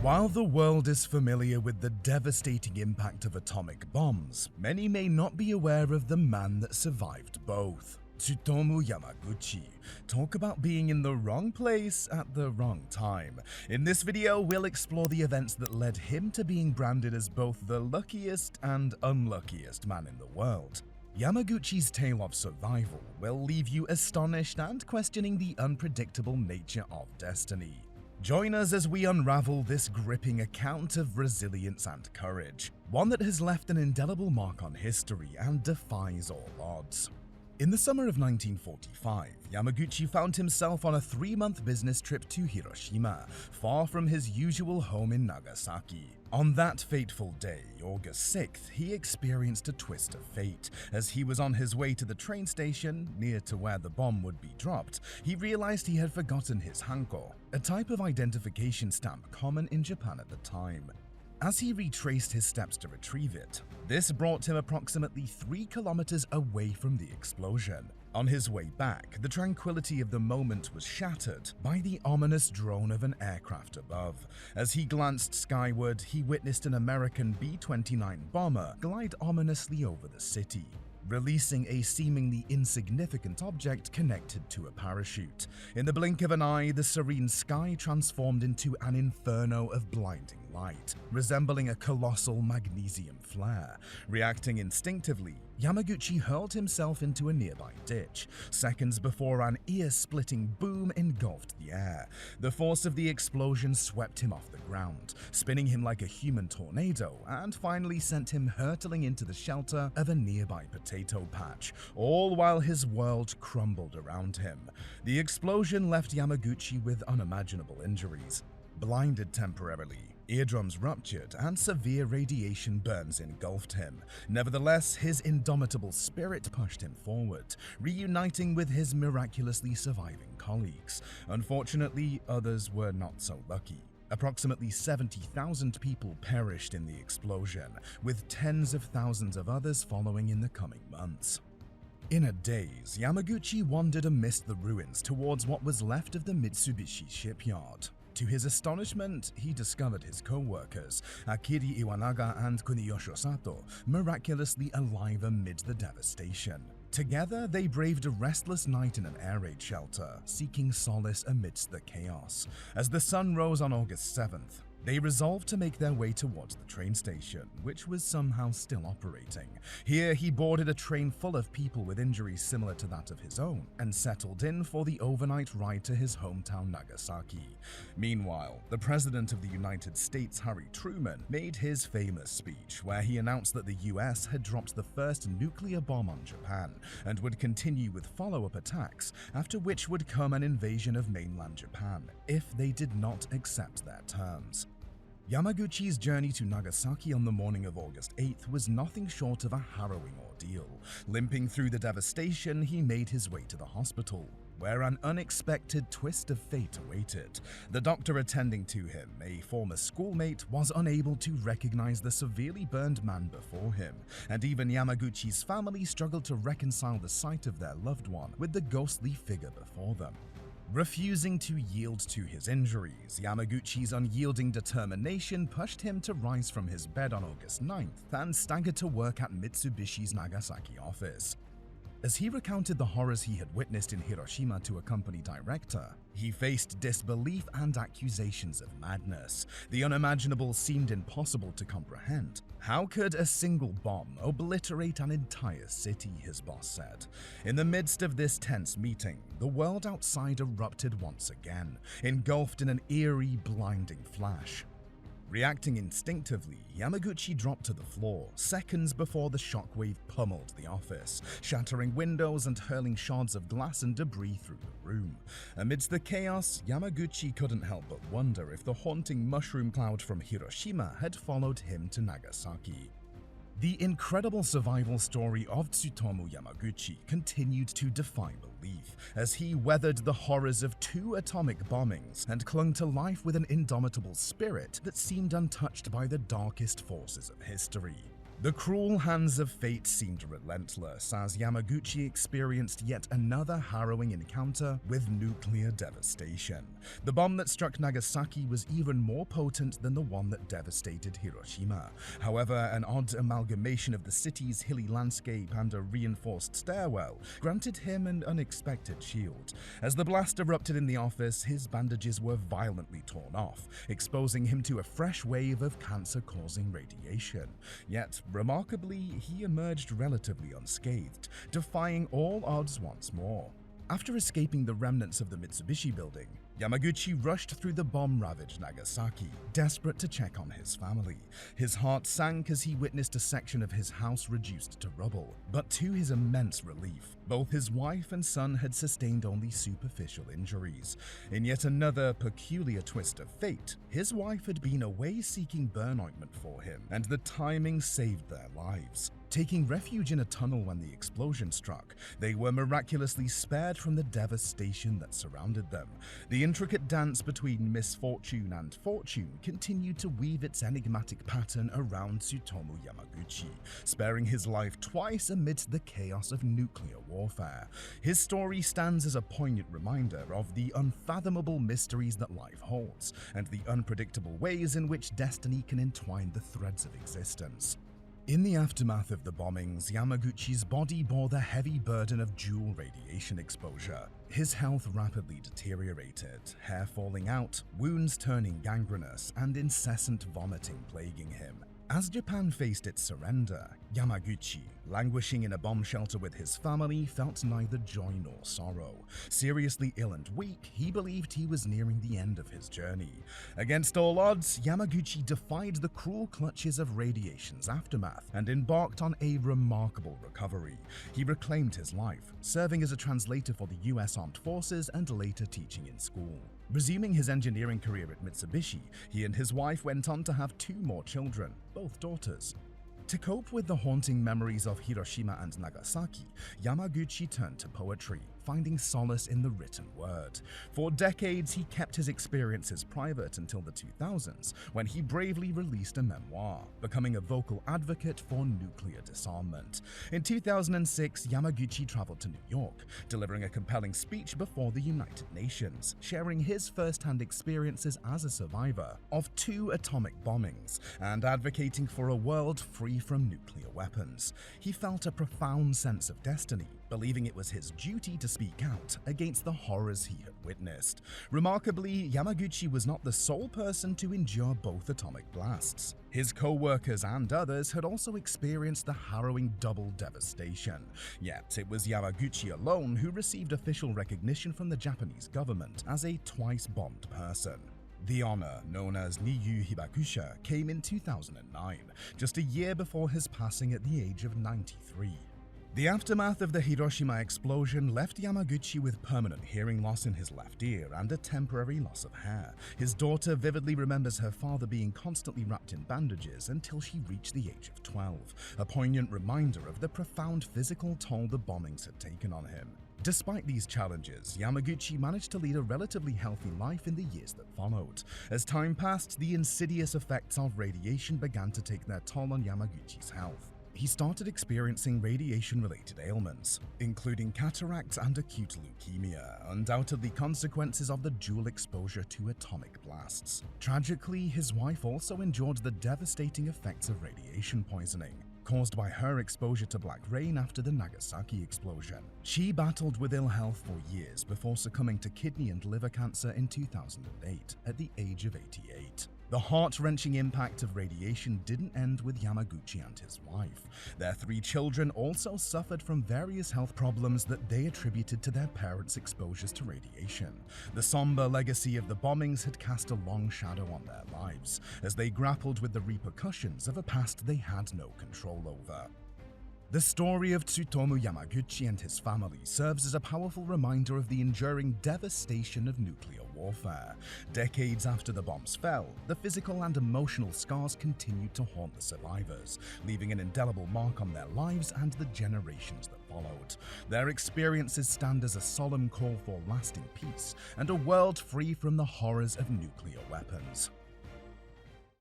While the world is familiar with the devastating impact of atomic bombs, many may not be aware of the man that survived both. Tsutomu Yamaguchi. Talk about being in the wrong place at the wrong time. In this video, we'll explore the events that led him to being branded as both the luckiest and unluckiest man in the world. Yamaguchi's tale of survival will leave you astonished and questioning the unpredictable nature of destiny. Join us as we unravel this gripping account of resilience and courage, one that has left an indelible mark on history and defies all odds. In the summer of 1945, Yamaguchi found himself on a 3-month business trip to Hiroshima, far from his usual home in Nagasaki. On that fateful day, August 6th, he experienced a twist of fate. As he was on his way to the train station, near to where the bomb would be dropped, he realized he had forgotten his hanko, a type of identification stamp common in Japan at the time. As he retraced his steps to retrieve it, this brought him approximately 3 kilometers away from the explosion. On his way back, the tranquility of the moment was shattered by the ominous drone of an aircraft above. As he glanced skyward, he witnessed an American B-29 bomber glide ominously over the city, releasing a seemingly insignificant object connected to a parachute. In the blink of an eye, the serene sky transformed into an inferno of blinding light, resembling a colossal magnesium flare. Reacting instinctively, Yamaguchi hurled himself into a nearby ditch, seconds before an ear-splitting boom engulfed the air. The force of the explosion swept him off the ground, spinning him like a human tornado, and finally sent him hurtling into the shelter of a nearby potato patch, all while his world crumbled around him. The explosion left Yamaguchi with unimaginable injuries. Blinded temporarily, eardrums ruptured, and severe radiation burns engulfed him. Nevertheless, his indomitable spirit pushed him forward, reuniting with his miraculously surviving colleagues. Unfortunately, others were not so lucky. Approximately 70,000 people perished in the explosion, with tens of thousands of others following in the coming months. In a daze, Yamaguchi wandered amidst the ruins towards what was left of the Mitsubishi shipyard. To his astonishment, he discovered his co-workers, Akiri Iwanaga and Kuniyosho Sato, miraculously alive amid the devastation. Together, they braved a restless night in an air raid shelter, seeking solace amidst the chaos. As the sun rose on August 7th, they resolved to make their way towards the train station, which was somehow still operating. Here, he boarded a train full of people with injuries similar to that of his own, and settled in for the overnight ride to his hometown Nagasaki. Meanwhile, the President of the United States, Harry Truman, made his famous speech, where he announced that the US had dropped the first nuclear bomb on Japan, and would continue with follow-up attacks, after which would come an invasion of mainland Japan, if they did not accept their terms. Yamaguchi's journey to Nagasaki on the morning of August 8th was nothing short of a harrowing ordeal. Limping through the devastation, he made his way to the hospital, where an unexpected twist of fate awaited. The doctor attending to him, a former schoolmate, was unable to recognize the severely burned man before him, and even Yamaguchi's family struggled to reconcile the sight of their loved one with the ghostly figure before them. Refusing to yield to his injuries, Yamaguchi's unyielding determination pushed him to rise from his bed on August 9th and stagger to work at Mitsubishi's Nagasaki office. As he recounted the horrors he had witnessed in Hiroshima to a company director, he faced disbelief and accusations of madness. The unimaginable seemed impossible to comprehend. How could a single bomb obliterate an entire city, his boss said. In the midst of this tense meeting, the world outside erupted once again, engulfed in an eerie, blinding flash. Reacting instinctively, Yamaguchi dropped to the floor, seconds before the shockwave pummeled the office, shattering windows and hurling shards of glass and debris through the room. Amidst the chaos, Yamaguchi couldn't help but wonder if the haunting mushroom cloud from Hiroshima had followed him to Nagasaki. The incredible survival story of Tsutomu Yamaguchi continued to defy belief, as he weathered the horrors of 2 atomic bombings and clung to life with an indomitable spirit that seemed untouched by the darkest forces of history. The cruel hands of fate seemed relentless as Yamaguchi experienced yet another harrowing encounter with nuclear devastation. The bomb that struck Nagasaki was even more potent than the one that devastated Hiroshima. However, an odd amalgamation of the city's hilly landscape and a reinforced stairwell granted him an unexpected shield. As the blast erupted in the office, his bandages were violently torn off, exposing him to a fresh wave of cancer-causing radiation. Yet, remarkably, he emerged relatively unscathed, defying all odds once more. After escaping the remnants of the Mitsubishi building, Yamaguchi rushed through the bomb-ravaged Nagasaki, desperate to check on his family. His heart sank as he witnessed a section of his house reduced to rubble, but to his immense relief, both his wife and son had sustained only superficial injuries. In yet another peculiar twist of fate, his wife had been away seeking burn ointment for him, and the timing saved their lives. Taking refuge in a tunnel when the explosion struck, they were miraculously spared from the devastation that surrounded them. The intricate dance between misfortune and fortune continued to weave its enigmatic pattern around Tsutomu Yamaguchi, sparing his life twice amidst the chaos of nuclear warfare. His story stands as a poignant reminder of the unfathomable mysteries that life holds, and the unpredictable ways in which destiny can entwine the threads of existence. In the aftermath of the bombings, Yamaguchi's body bore the heavy burden of dual radiation exposure. His health rapidly deteriorated, hair falling out, wounds turning gangrenous, and incessant vomiting plaguing him. As Japan faced its surrender, Yamaguchi, languishing in a bomb shelter with his family, felt neither joy nor sorrow. Seriously ill and weak, he believed he was nearing the end of his journey. Against all odds, Yamaguchi defied the cruel clutches of radiation's aftermath and embarked on a remarkable recovery. He reclaimed his life, serving as a translator for the US Armed Forces and later teaching in school. Resuming his engineering career at Mitsubishi, he and his wife went on to have 2 more children, both daughters. To cope with the haunting memories of Hiroshima and Nagasaki, Yamaguchi turned to poetry, finding solace in the written word. For decades, he kept his experiences private until the 2000s, when he bravely released a memoir, becoming a vocal advocate for nuclear disarmament. In 2006, Yamaguchi traveled to New York, delivering a compelling speech before the United Nations, sharing his first-hand experiences as a survivor of 2 atomic bombings and advocating for a world free from nuclear weapons. He felt a profound sense of destiny, believing it was his duty to speak out against the horrors he had witnessed. Remarkably, Yamaguchi was not the sole person to endure both atomic blasts. His co-workers and others had also experienced the harrowing double devastation. Yet, it was Yamaguchi alone who received official recognition from the Japanese government as a twice-bombed person. The honor, known as Niyu Hibakusha, came in 2009, just a year before his passing at the age of 93. The aftermath of the Hiroshima explosion left Yamaguchi with permanent hearing loss in his left ear and a temporary loss of hair. His daughter vividly remembers her father being constantly wrapped in bandages until she reached the age of 12, a poignant reminder of the profound physical toll the bombings had taken on him. Despite these challenges, Yamaguchi managed to lead a relatively healthy life in the years that followed. As time passed, the insidious effects of radiation began to take their toll on Yamaguchi's health. He started experiencing radiation-related ailments, including cataracts and acute leukemia, undoubtedly consequences of the dual exposure to atomic blasts. Tragically, his wife also endured the devastating effects of radiation poisoning, caused by her exposure to black rain after the Nagasaki explosion. She battled with ill health for years before succumbing to kidney and liver cancer in 2008 at the age of 88. The heart-wrenching impact of radiation didn't end with Yamaguchi and his wife. Their 3 children also suffered from various health problems that they attributed to their parents' exposures to radiation. The somber legacy of the bombings had cast a long shadow on their lives, as they grappled with the repercussions of a past they had no control over. The story of Tsutomu Yamaguchi and his family serves as a powerful reminder of the enduring devastation of nuclear warfare. Decades after the bombs fell, the physical and emotional scars continued to haunt the survivors, leaving an indelible mark on their lives and the generations that followed. Their experiences stand as a solemn call for lasting peace and a world free from the horrors of nuclear weapons.